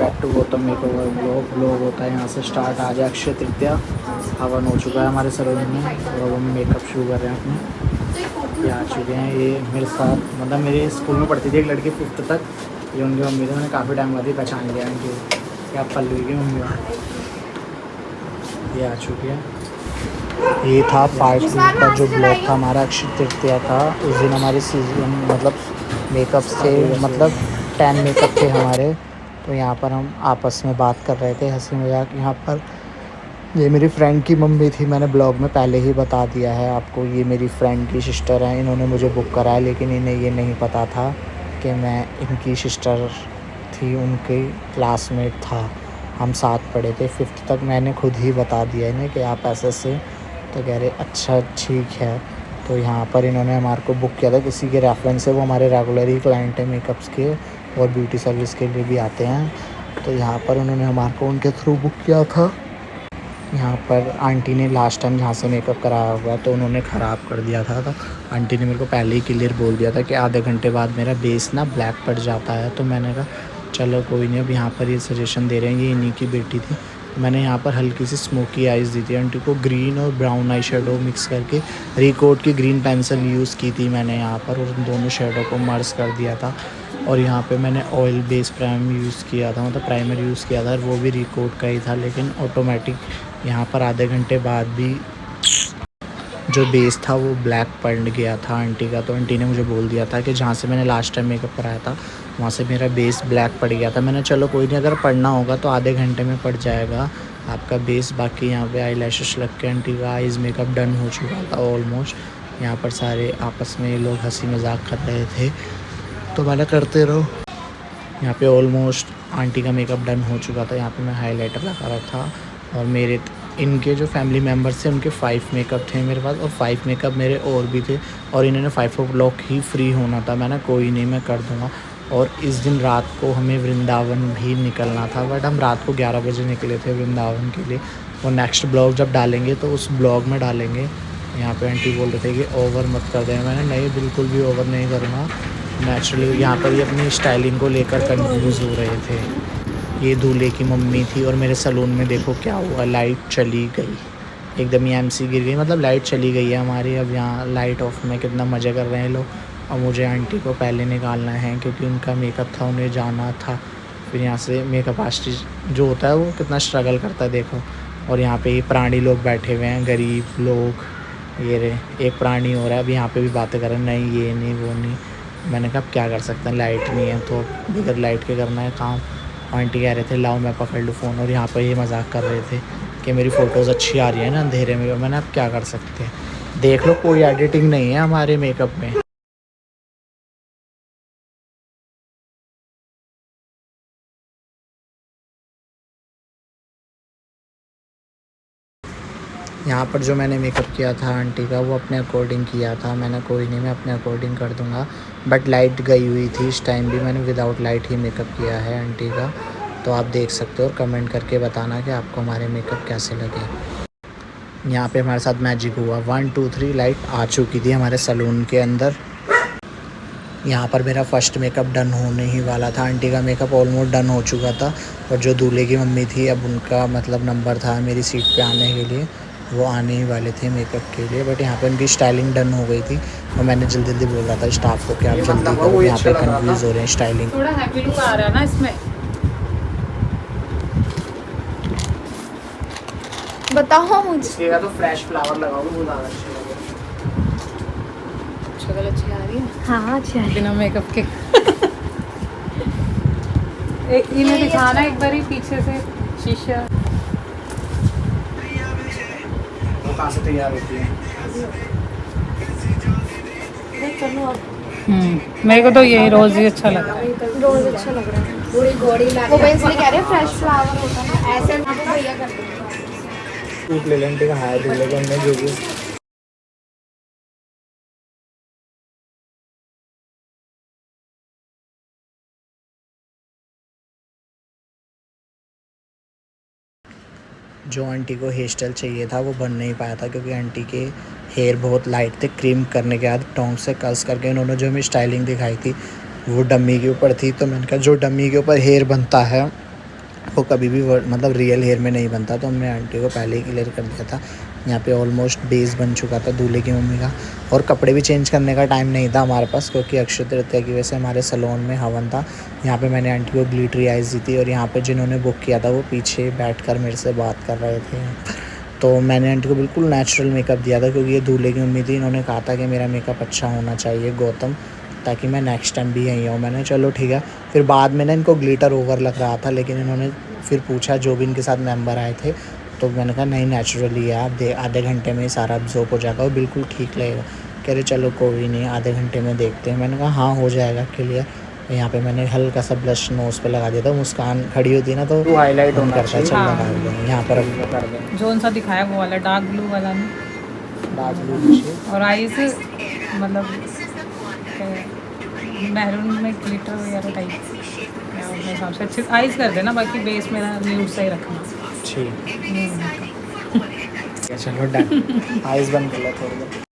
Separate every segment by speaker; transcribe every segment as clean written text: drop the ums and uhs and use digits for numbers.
Speaker 1: Back to Gautam makeover blog होता है यहाँ से स्टार्ट। आज अक्षय तृतीया हवन हो चुका है हमारे सैलून में और अब हम मेकअप शुरू कर रहे हैं अपने। ये आ चुके हैं, ये मेरे साथ मतलब मेरे स्कूल में पढ़ती थी एक लड़की 5th तक, ये उनकी मम्मी थी। मैंने काफ़ी टाइम बाद ही पहचान लिया इनकी, क्या पल्लवी की मम्मी। ये आ चुकी है। ये था पार्ट 2 का जो ब्लॉग था हमारा अक्षय तृतीया का। उस दिन हमारे सीजन मतलब मेकअप थे, मतलब 10 मेकअप थे हमारे। तो यहाँ पर हम आपस में बात कर रहे थे, हंसी मजाक। यहाँ पर ये मेरी फ्रेंड की मम्मी थी, मैंने ब्लॉग में पहले ही बता दिया है आपको। ये मेरी फ्रेंड की सिस्टर है, इन्होंने मुझे बुक करा है, लेकिन इन्हें ये नहीं पता था कि मैं इनकी सिस्टर थी, उनके क्लासमेट था। हम साथ पढ़े थे 5th तक। मैंने खुद ही बता दिया इन्हें कि आप ऐसे से, तो कह रहे अच्छा ठीक है। तो यहाँ पर इन्होंने हमारे को बुक किया था किसी के रेफरेंस से। वो हमारे रेगुलर ही क्लाइंट हैं मेकअप्स के और ब्यूटी सर्विस के लिए भी आते हैं। तो यहाँ पर उन्होंने हमारे को उनके थ्रू बुक किया था। यहाँ पर आंटी ने लास्ट टाइम जहाँ से मेकअप कराया हुआ तो उन्होंने ख़राब कर दिया था। तो आंटी ने मेरे को पहले ही क्लियर बोल दिया था कि आधे घंटे बाद मेरा बेस ना ब्लैक पड़ जाता है। तो मैंने कहा चलो कोई नहीं। अब यहाँ पर ये सजेशन दे रहे हैं, ये इन्हीं की बेटी थी। मैंने यहाँ पर हल्की सी स्मोकी आइज़ दी थी आंटी को, ग्रीन और ब्राउन आई शेडो मिक्स करके। रिकोट की ग्रीन पेंसिल यूज़ की थी मैंने यहाँ पर, और उन दोनों शेडो को मर्ज कर दिया था। और यहाँ पे मैंने ऑयल बेस प्राइम यूज़ किया था, मतलब प्राइमर यूज़ किया था, वो भी रिकोट का ही था, लेकिन ऑटोमेटिक। यहाँ पर आधे घंटे बाद भी जो बेस था वो ब्लैक पड़ गया था आंटी का। तो आंटी ने मुझे बोल दिया था कि जहाँ से मैंने लास्ट टाइम मेकअप कराया था वहाँ से मेरा बेस ब्लैक पड़ गया था। मैंने चलो कोई नहीं, अगर पड़ना होगा तो आधे घंटे में पड़ जाएगा आपका बेस। बाकी यहाँ पे आई लैशेस लग के आंटी का आइज़ मेकअप डन हो चुका था ऑलमोस्ट। यहाँ पर सारे आपस में ये लोग हंसी मजाक कर रहे थे, तो मैंने करते रहो। यहाँ पे ऑलमोस्ट आंटी का मेकअप डन हो चुका था। यहाँ पे मैं हाइलाइटर लगा रहा था, और मेरे इनके जो फैमिली मेम्बर्स थे उनके 5 मेकअप थे मेरे पास, और 5 मेकअप मेरे और भी थे। और इन्होंने 5 o'clock ही फ्री होना था। मैंने कोई नहीं, मैं कर दूँगा। और इस दिन रात को हमें वृंदावन भी निकलना था, बट हम रात को 11 बजे निकले थे वृंदावन के लिए। और नेक्स्ट ब्लॉग जब डालेंगे तो उस ब्लॉग में डालेंगे। यहाँ पे आंटी बोल रहे थे कि ओवर मत कर दें। मैंने नहीं, बिल्कुल भी ओवर नहीं करूँगा, नेचुरली। यहाँ पर ये अपनी स्टाइलिंग को लेकर कंफ्यूज हो रहे थे। ये दूल्हे की मम्मी थी। और मेरे सैलून में देखो क्या हुआ, लाइट चली गई एकदम ही, एमसी गिर गई, मतलब लाइट चली गई है हमारी। अब यहाँ लाइट ऑफ में कितना मज़े कर रहे हैं लोग। और मुझे आंटी को पहले निकालना है क्योंकि उनका मेकअप था, उन्हें जाना था। फिर यहाँ से मेकअप आर्टिस्ट जो होता है वो कितना स्ट्रगल करता है देखो। और यहाँ पे ये प्राणी लोग बैठे हुए हैं, गरीब लोग। ये रहे, एक प्राणी हो रहा है। अब यहाँ पे भी बातें कर रहे हैं, नहीं ये नहीं वो नहीं। मैंने कहा क्या कर सकते हैं, लाइट नहीं है तो बगैर लाइट के करना है काम। आंटी कह रहे थे लाओ मैं पकड़ लूँ फ़ोन, और यहाँ पर ये मजाक कर रहे थे कि मेरी फ़ोटोज़ अच्छी आ रही है ना अंधेरे में। मैंने अब क्या कर सकते हैं, देख लो, कोई एडिटिंग नहीं है हमारे मेकअप में। यहाँ पर जो मैंने मेकअप किया था आंटी का वो अपने अकॉर्डिंग किया था। मैंने कोई नहीं, मैं अपने अकॉर्डिंग कर दूँगा। बट लाइट गई हुई थी इस टाइम भी, मैंने विदाउट लाइट ही मेकअप किया है आंटी का। तो आप देख सकते हो और कमेंट करके बताना कि आपको हमारे मेकअप कैसे लगे। यहाँ पे हमारे साथ मैजिक हुआ, 1 2 3 लाइट आ चुकी थी हमारे सैलून के अंदर। यहाँ पर मेरा फ़र्स्ट मेकअप डन होने ही वाला था। आंटी का मेकअप ऑलमोस्ट डन हो चुका था, और जो दूल्हे की मम्मी थी अब उनका मतलब नंबर था मेरी सीट पे आने के लिए, वो आने ही वाले थे मेकअप के लिए। बट यहाँ पे उनकी स्टाइलिंग डन हो गई थी, और मैंने जल्दी जल्दी बोल रहा था स्टाफ को कि आप जल्दी करो, यहाँ पे कन्फ्यूज़ हो रहे हैं स्टाइलिंग।
Speaker 2: थोड़ा हैप्पी लुक आ रहा है ना इसमें,
Speaker 3: बताओ मुझे।
Speaker 1: तो फ्रेश फ्लावर लगाओगे वो ज़्यादा अच्छे लगेगा।
Speaker 2: शक्ल अच्छी आ रही है
Speaker 3: हाँ अच्छा है।
Speaker 2: बिना मेकअप के। इन्हें दिखाना एक बार ही पीछे से शीशा।
Speaker 1: वो कहाँ से तैयार होती है?
Speaker 3: चलो अब
Speaker 2: मेरे को तो यही रोज ही अच्छा लगा।
Speaker 3: रोज अच्छा लग रहा है। पूरी गोड़ी वो मैं इसलिए कह रहे हैं फ्रेश फ्लावर होता है ना, ऐसे ना तो भैया कर देंगे।
Speaker 1: सूट ले लेंगे का हायर दूल्हे का हमने जो भी। जो आंटी को हेयर स्टाइल चाहिए था वो बन नहीं पाया था, क्योंकि आंटी के हेयर बहुत लाइट थे। क्रीम करने के बाद टोंग से कर्ल्स करके उन्होंने जो हमें स्टाइलिंग दिखाई थी वो डम्मी के ऊपर थी। तो मैंने कहा जो डम्मी के ऊपर हेयर बनता है वो कभी भी मतलब रियल हेयर में नहीं बनता, तो हमने आंटी को पहले ही क्लियर कर दिया था। यहाँ पे ऑलमोस्ट बेस बन चुका था दूल्हे की मम्मी का, और कपड़े भी चेंज करने का टाइम नहीं था हमारे पास, क्योंकि अक्षय तृतीया की वजह से हमारे सैलून में हवन था। यहाँ पे मैंने आंटी को ग्लिटरी आइज़ दी थी, और यहाँ पे जिन्होंने बुक किया था वो पीछे बैठकर मेरे से बात कर रहे थे। तो मैंने आंटी को बिल्कुल नेचुरल मेकअप दिया था, क्योंकि ये दूल्हे की मम्मी थी, इन्होंने कहा था कि मेरा मेकअप अच्छा होना चाहिए गौतम, ताकि मैं नेक्स्ट टाइम भी यहीं आऊँ। मैंने चलो ठीक है। फिर बाद में ना इनको ग्लिटर ओवर लग रहा था, लेकिन इन्होंने फिर पूछा जो भी इनके साथ मेंबर आए थे, तो मैंने कहा नहीं नेचुरली है, आप आधे घंटे में ही सारा अब्जॉर्ब हो जाएगा और बिल्कुल ठीक लगेगा। कह रहे चलो कोई नहीं, आधे घंटे में देखते हैं। मैंने कहा हाँ हो जाएगा क्लियर। यहाँ पे मैंने हल्का सा ब्लश नोज़ पे लगा दिया था, मुस्कान खड़ी होती ना तो हाईलाइट होना करता है, चल लगा देंगे यहाँ पर कर देंगे।
Speaker 2: जोन सा दिखाया वो वाला डार्क ब्लू वाला नहीं,
Speaker 1: डार्क ब्लू
Speaker 2: और आईज मतलब मैरून में ग्लिटर वगैरह टाइप अपने हिसाब से अच्छे आईज कर देना, बाकी बेस मेरा न्यूड सही रखना।
Speaker 1: ठीक चलो डन। आइज बंद कर लो थोड़ी देर।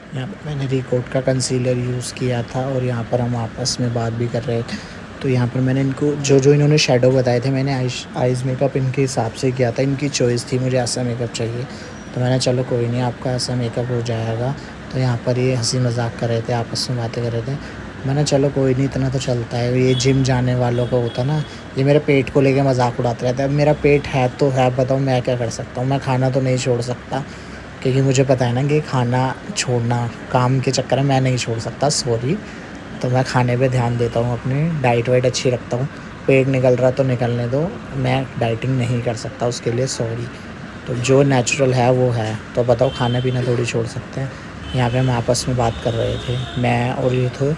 Speaker 1: यहाँ पर मैंने रिकोट का कंसीलर यूज़ किया था, और यहाँ पर हम आपस में बात भी कर रहे थे। तो यहाँ पर मैंने इनको जो इन्होंने शेडो बताए थे, मैंने आइज़ मेकअप इनके हिसाब से किया था। इनकी चॉइस थी मुझे ऐसा मेकअप चाहिए, तो मैंने चलो कोई नहीं आपका ऐसा मेकअप हो जाएगा। तो यहाँ पर ये हंसी मजाक कर रहे थे, आपस में बातें कर रहे थे। मैंने चलो कोई नहीं, इतना तो चलता है, ये जिम जाने वालों का होता ना, ये मेरे पेट को लेके मजाक उड़ाते रहते हैं। अब मेरा पेट है तो है, बताओ मैं क्या कर सकता हूँ। मैं खाना तो नहीं छोड़ सकता, क्योंकि मुझे पता है ना कि खाना छोड़ना काम के चक्कर में मैं नहीं छोड़ सकता, सॉरी। तो मैं खाने पे ध्यान देता हूँ, अपनी डाइट वाइट अच्छी रखता हूँ। पेट निकल रहा तो निकलने दो, मैं डाइटिंग नहीं कर सकता उसके लिए, सॉरी। तो जो नेचुरल है वो है, तो बताओ खाना पीना थोड़ी छोड़ सकते हैं। यहाँ पे हम आपस में बात कर रहे थे, मैं और ये तो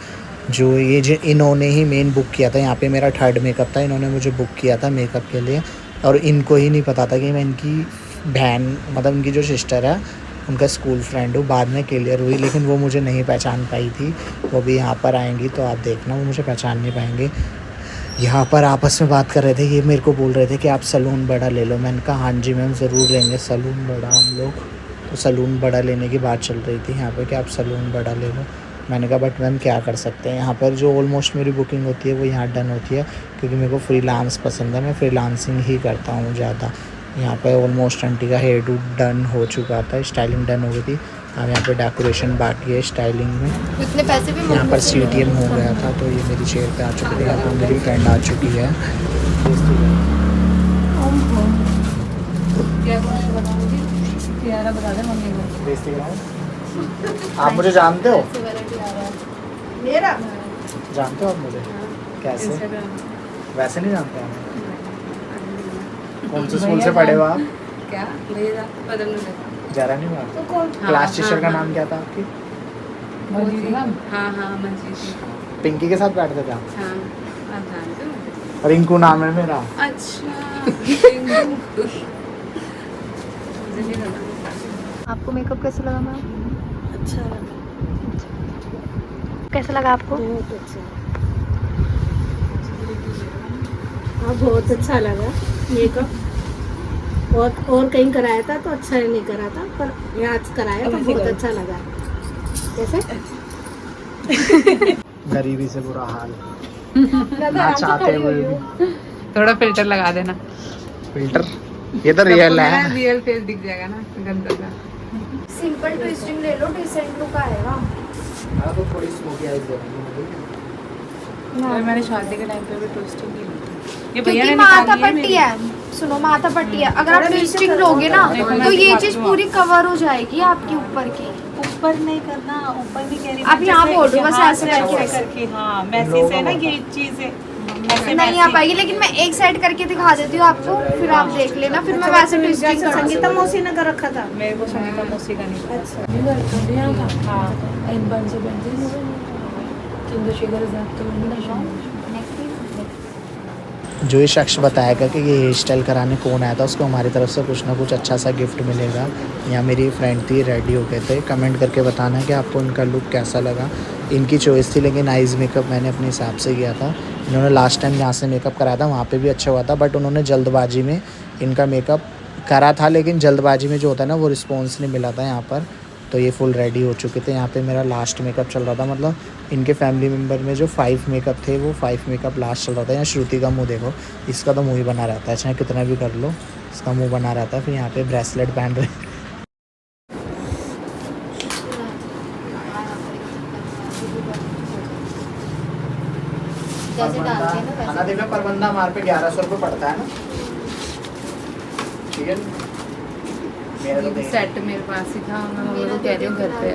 Speaker 1: जो इन्होंने ही मेन बुक किया था। यहाँ पे मेरा 3rd मेकअप था, इन्होंने मुझे बुक किया था मेकअप के लिए, और इनको ही नहीं पता था कि मैं इनकी बहन मतलब इनकी जो सिस्टर है उनका स्कूल फ्रेंड हूँ। बाद में क्लियर हुई, लेकिन वो मुझे नहीं पहचान पाई थी। वो भी यहाँ पर आएंगी तो आप देखना, वो मुझे पहचान नहीं पाएंगे। यहाँ पर आपस में बात कर रहे थे, ये मेरे को बोल रहे थे कि आप सैलून बड़ा ले लो। मैंने कहा हाँ जी मैम ज़रूर लेंगे सैलून बड़ा हम लोग। तो सैलून बड़ा लेने की बात चल रही थी यहाँ पर कि आप सैलून बड़ा ले लो। मैंने कहा बट मैम क्या कर सकते हैं, यहाँ पर जो ऑलमोस्ट मेरी बुकिंग होती है वो यहाँ डन होती है, क्योंकि मेरे को फ्रीलांस पसंद है, मैं फ्रीलांसिंग ही करता हूँ ज़्यादा। यहाँ पे ऑलमोस्ट आंटी का हेयर डू डन हो चुका था, स्टाइलिंग डन हो गई थी। अब यहाँ पे डेकोरेशन बाकी है स्टाइलिंग में।
Speaker 3: इतने पैसे भी
Speaker 1: यहाँ पर CTM हो गया था, तो ये मेरी चेयर पे आ चुकी थी। यहाँ पर मेरी फ्रेंड आ चुकी है।
Speaker 2: बता दे मम्मी को।
Speaker 1: आप मुझे जानते हो?
Speaker 3: मेरा
Speaker 1: जानते हो आप मुझे? कैसे? वैसे नहीं जानते हैं। कौन से स्कूल से पढ़े हो आप?
Speaker 2: क्या भैया पदम नगर।
Speaker 1: जरा नहीं बात।
Speaker 3: तो कौन
Speaker 1: क्लास टीचर का नाम क्या था आपकी?
Speaker 2: हाँ मंजीत।
Speaker 1: पिंकी के साथ बैठते थे आप?
Speaker 2: हाँ आप जानते हो।
Speaker 1: रिंकू नाम है मेरा।
Speaker 2: अच्छा
Speaker 3: आपको मेकअप कैसा लगा मैम?
Speaker 2: अच्छा
Speaker 3: कैसा लगा आपको?
Speaker 4: बहुत अच्छा। हाँ बहुत अच्छा लगा मेकअप। और कहीं कराया था तो अच्छा नहीं करा था, पर यहाँ आज कराया तो बहुत अच्छा लगा। कैसे?
Speaker 1: गरीबी से बुरा हाल ना चाहते हुए भी।
Speaker 2: थोड़ा फिल्टर लगा देना।
Speaker 1: फिल्टर ये तो रियल है।
Speaker 2: रियल फेस दिख जाएगा ना गंदा सा।
Speaker 3: सिंपल ट्विस्टिंग ले लो, डिसेंट लुक आएगा।
Speaker 1: हाँ तो थोड़ी स्मोकी आइज देनी।
Speaker 2: और मैंने शादी के टाइम पे भी ट्विस्टिंग की थी। ये भैया
Speaker 3: क्योंकि
Speaker 2: ने
Speaker 3: माथा
Speaker 2: निकाली है
Speaker 3: पट्टी
Speaker 2: मेरी।
Speaker 3: है, सुनो माथा पट्टी है, अगर आप ट्विस्टिंग लोगे ना तो ये चीज पूरी कवर हो जाएगी आपकी ऊपर की।
Speaker 4: ऊपर नहीं करना, ऊपर नहीं कह रही।
Speaker 3: आप यहाँ बोल दो बस ऐसे
Speaker 4: करके
Speaker 3: करके।
Speaker 4: हाँ मैसी से ना ये चीज है।
Speaker 3: नहीं आ पाएगी, लेकिन मैं एक साइड करके दिखा देती हूँ आपको, फिर आप देख लेना, फिर मैं वैसे ट्विस्टिंग कर
Speaker 4: संगीता मौसी ने कर रखा था।
Speaker 2: मेरे को संगीता मौसी का नहीं पता।
Speaker 4: अच्छा
Speaker 2: हाँ
Speaker 1: जो ये शख्स बताएगा कि ये हेयर स्टाइल कराने कौन आया था, उसको हमारी तरफ से कुछ ना कुछ अच्छा सा गिफ्ट मिलेगा। यहाँ मेरी फ्रेंड थी, रेडी हो गए थे। कमेंट करके बताना कि आपको इनका लुक कैसा लगा। इनकी चॉइस थी, लेकिन आइज़ मेकअप मैंने अपने हिसाब से किया था। इन्होंने लास्ट टाइम यहाँ से मेकअप कराया था, वहाँ पे भी अच्छा हुआ था, बट उन्होंने जल्दबाजी में इनका मेकअप करा था, लेकिन जल्दबाजी में जो होता है ना वो रिस्पॉन्स नहीं मिला था यहाँ पर। तो ये फुल रेडी हो चुके थे। यहाँ पे मेरा लास्ट मेकअप चल रहा था, मतलब इनके फैमिली मेम्बर में जो 5 मेकअप थे वो 5 मेकअप लास्ट चल रहा था। यहाँ श्रुति का मुंह देखो, इसका तो मुंह ही बना रहता है, चाहे कितना भी कर लो इसका मुंह बना रहता है। फिर यहाँ पे ब्रेसलेट पहन रहे। खाना देखा परबंदा हमारे पे 1100 रुपये पड़ता है ना, ठीक है।
Speaker 2: ये भी सेट मेरे पास ही था, मैं मम्मी को कह रही हूँ घर पे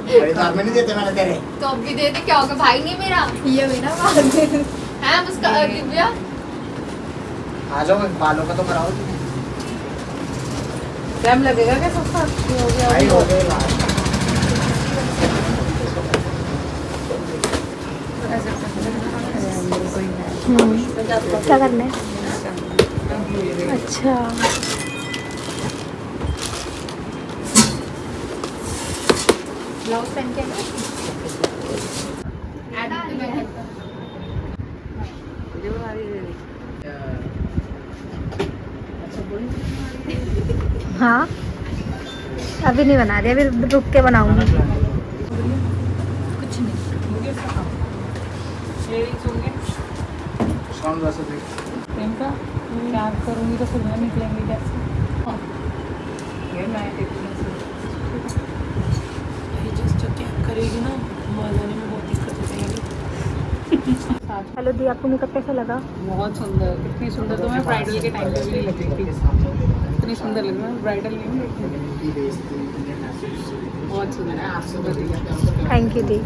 Speaker 1: खरीदार में नहीं देते मैंने तेरे।
Speaker 3: तो अब भी दे दे, क्या होगा, भाई नहीं मेरा ये मेरा बाद में है उसका दिव्या।
Speaker 1: आ जाओ, बालों का तो कराओ।
Speaker 2: टाइम लगेगा क्या सबका? हो गया
Speaker 1: भाई हो गए लास्ट।
Speaker 3: क्या करना है? अच्छा ब्लाउज पहन के हाँ अभी नहीं बना रही, अभी रुक के बनाऊंगी।
Speaker 2: कुछ नहीं होंगे उसका काम। Earrings होंगे।
Speaker 1: साउंड वैसे देख।
Speaker 2: प्रियंका क्या करूँगी तो फिर मैं निकलेंगे कैसे? ये मैं जस्ट क्या करेगी ना, मजा में बहुत दिक्कत हो जाएगी।
Speaker 3: हेलो दी, आपको मेकअप कैसा लगा?
Speaker 2: बहुत सुंदर, इतनी सुंदर तो मैं ब्राइडल के टाइम पे भी नहीं लग रही थी। इतनी सुंदर लग रही है, ब्राइडल नहीं लग रही। बहुत सुंदर है, आपसे बढ़िया।
Speaker 3: Thank you the.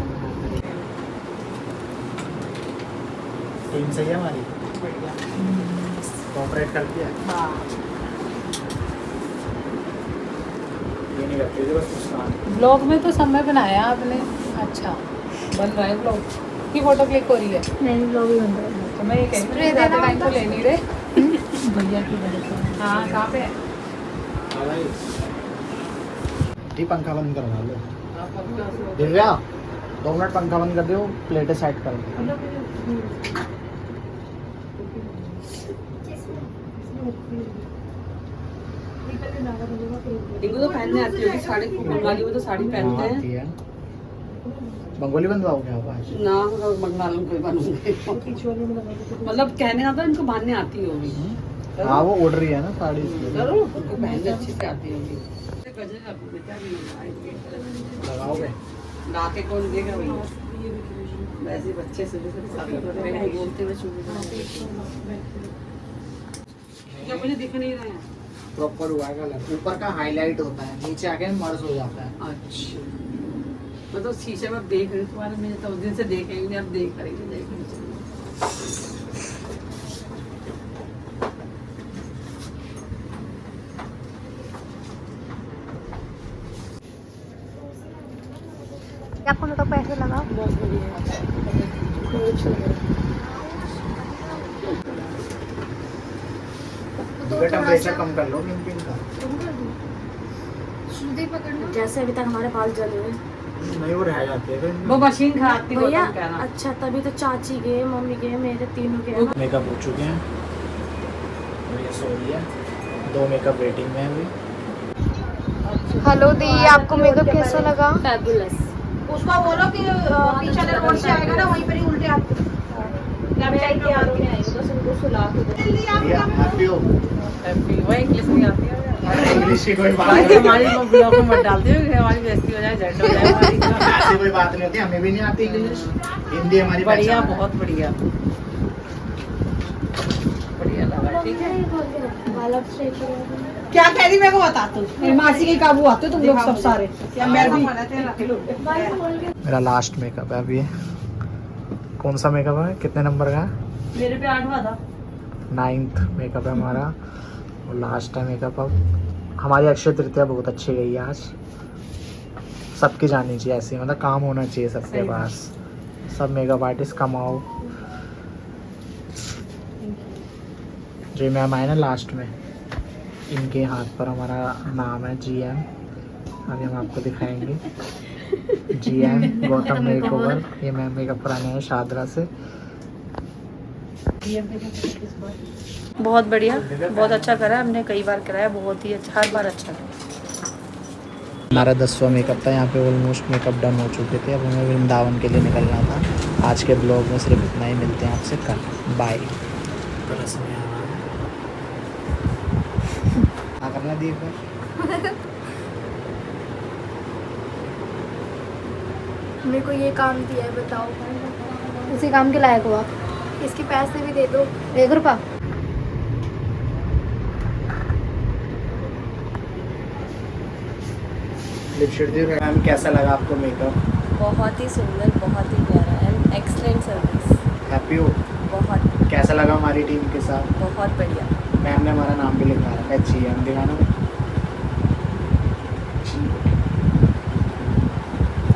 Speaker 1: टीम सही है हमारी, कोऑपरेट करती है।
Speaker 2: हाँ
Speaker 1: ये नहीं करती थी बस मुस्कान।
Speaker 2: ब्लॉग में तो समय बनाया आपने, अच्छा बन रहा है ब्लॉग की फोटो क्लिक हो रही है।
Speaker 3: नहीं ब्लॉग ही बन रहा है।
Speaker 2: तो मैं ये कह रही हूँ ज़्यादा टाइम तो ले नहीं रहे भैया की वजह से। हाँ कहाँ पे है?
Speaker 1: दी पंखा बंद करवा लो दिव्या, 2 मिनट पंखा बंद कर दो, प्लेटें सेट कर दो।
Speaker 5: इनको तो पहनने आती होगी साड़ी, बंगाली वो तो साड़ी पहनते हैं
Speaker 1: हैं। बंगोली बंधवाओगे आप आज?
Speaker 5: ना, बंगालों को बनूंगे मतलब कहने आता है इनको बांधने आती होगी।
Speaker 1: हाँ वो उड़ रही है ना साड़ी इसलिए।
Speaker 5: जरूर उनको पहनने अच्छी से आती होगी।
Speaker 1: लगाओगे?
Speaker 5: गा के कौन देगा भैया, वैसे बच्चे से बोलते हुए जब मुझे दिख नहीं रहे हैं।
Speaker 1: प्रॉपर हुआ है कलर, ऊपर का हाईलाइट होता है, नीचे आके मर्ज हो जाता है।
Speaker 5: अच्छा मतलब शीशे में देख रही तुम्हारे, मुझे तो उस दिन से देखेंगे, अब देख रही देख रही।
Speaker 3: आपको मेकअप कैसा लगा?
Speaker 5: बहुत बढ़िया है।
Speaker 1: टेम्परेचर कम कर लो पिंक का।
Speaker 3: जैसे अभी तक हमारे बाल जले हुए।
Speaker 1: नहीं वो रह जाती है
Speaker 5: वो मशीन खराब थी
Speaker 3: भैया
Speaker 5: बोतल कहना।
Speaker 3: अच्छा, तभी तो चाची के, मम्मी के, मेरे तीनों के।
Speaker 1: मेकअप हो चुके हैं, ये सो रही है, 2 मेकअप वेटिंग में है अभी।
Speaker 3: हेलो दी, आपको मेकअप कैसा लगा?
Speaker 2: फैबुलस।
Speaker 4: उसको बोलो कि पीछे वाले रोड से आएगा ना, वहीं पर ही उल्टे आते
Speaker 1: हैप्पी हो?
Speaker 5: वही इंग्लिश नहीं आती है
Speaker 1: इंग्लिश की कोई बात
Speaker 5: भाई
Speaker 1: नहीं,
Speaker 5: हमारी ब्लॉग में मत डालते हो कि हमारी बेइज्जती हो जाए, झंड हो जाए हमारी।
Speaker 1: ऐसी कोई बात नहीं होती, हमें भी नहीं आती इंग्लिश, हिंदी हमारी
Speaker 5: बढ़िया,
Speaker 1: पहचान है।
Speaker 5: बहुत बढ़िया बढ़िया लगा। ठीक है क्या कह रही मेरे को बता तू, मासी के काबू आते तुम लोग सब सारे, क्या मैं भी
Speaker 1: मेरा लास्ट मेकअप है अभी, कौन सा मेकअप है, कितने नंबर का है?
Speaker 5: मेरे पे 8वां था।
Speaker 1: 9th मेकअप है हमारा और लास्ट है मेकअप। अब हमारी अक्षय तृतीया बहुत अच्छी गई है आज, सबकी जानी चाहिए ऐसी, मतलब काम होना चाहिए सबके
Speaker 5: सही
Speaker 1: पास। सब मेकअप आर्टिस्ट कमाओ। जो मैम आए ना लास्ट में, इनके हाथ पर हमारा नाम है GM। अभी हम आपको दिखाएंगे GM गौतम मेकओवर। ये मैम मेकअप कराने हैं शादरा से।
Speaker 5: बहुत बढ़िया, बहुत अच्छा करा है हमने, कई बार कराया, बहुत ही अच्छा, हर बार अच्छा करा।
Speaker 1: हमारा 10वां मेकअप था, यहाँ पे ऑलमोस्ट मेकअप डन हो चुके थे। अब हमें वृंदावन के लिए निकलना था। आज के ब्लॉग में सिर्फ इतना ही, मिलते हैं आपसे कल, बाय। करना दी
Speaker 3: मेरे को ये काम दिया है, बताओ उसी काम के लायक हो आप। इसके पैसे भी दे दो, 1 रुपया।
Speaker 1: मैम कैसा लगा आपको मेकअप?
Speaker 6: बहुत ही सुंदर, बहुत ही प्यारा एंड एक्सलेंट सर्विस।
Speaker 1: हैप्पी हो?
Speaker 6: बहुत
Speaker 1: कैसा लगा हमारी टीम के साथ?
Speaker 6: बहुत बढ़िया।
Speaker 1: मैम ने हमारा नाम भी लिखवा रखा है GM, दिखाना।